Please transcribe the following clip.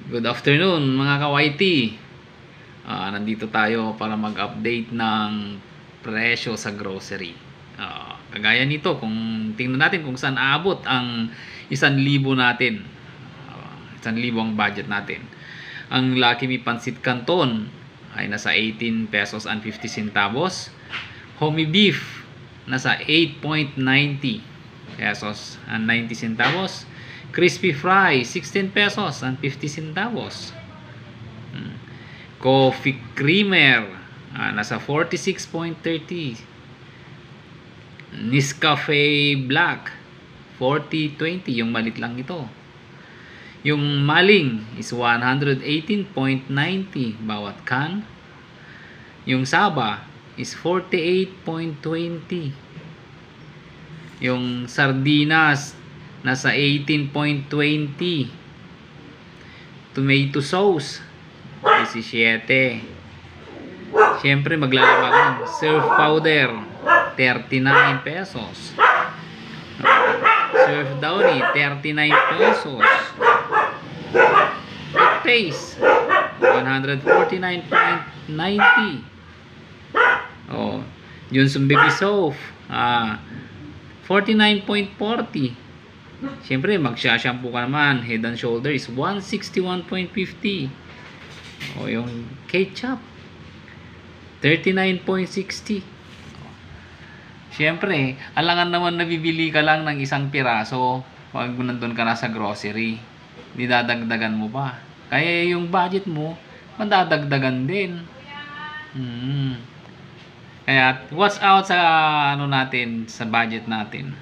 Good afternoon mga ka-YT. Nandito tayo para mag-update ng presyo sa grocery. Kagaya nito, kung tingnan natin kung saan aabot ang 1,000 natin. 1,000 ang budget natin. Ang Lucky Me Pancit Canton ay nasa 18 pesos and 50 centavos. Homey Beef nasa 8.90 pesos and 90 centavos. Crispy Fry 16 pesos and 50 centavos. Coffee Creamer nasa 46.30. Nescafe Black 40.20, yung malit lang ito. Yung Maling is 118.90 bawat can. Yung Saba is 48.20. Yung Sardinas nasa 18.20. Tomato sauce 17. Siyempre maglalaba ng surf powder 39 pesos. Surf Downy 39 pesos. Toothpaste 149.90. Johnson Baby Soap 49.40. Siyempre, magsha-shampoo ka naman. Head and Shoulder is 161.50. Yung ketchup, 39.60. Siyempre, alangan naman nabibili ka lang ng isang piraso pag nandun ka na sa grocery. Didadagdagan mo pa. Kaya yung budget mo, madadagdagan din. Kaya, watch out sa ano natin, sa budget natin.